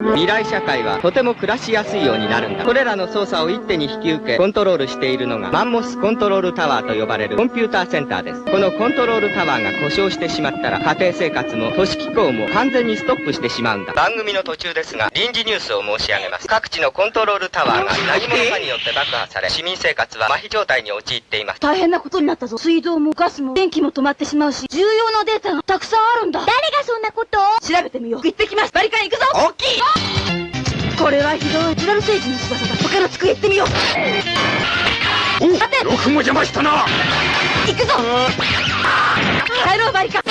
未来社会はとても暮らしやすいようになるんだ。これらの操作を一手に引き受けコントロールしているのがマンモスコントロールタワーと呼ばれるコンピューターセンターです。このコントロールタワーが故障してしまったら家庭生活も都市機構も完全にストップしてしまうんだ。番組の途中ですが臨時ニュースを申し上げます。各地のコントロールタワーが何者かによって爆破され市民生活は麻痺状態に陥っています。大変なことになったぞ。水道もガスも電気も止まってしまうし、重要なデータがたくさんあるんだ。誰がそんなことを？調べてみよう。行ってきます。バリカン行くぞ。大きい。これはひどい。ナチュラル星人の翼だ。他の机行ってみよう。お、よくも邪魔したな。行くぞ。帰ろうバリカン。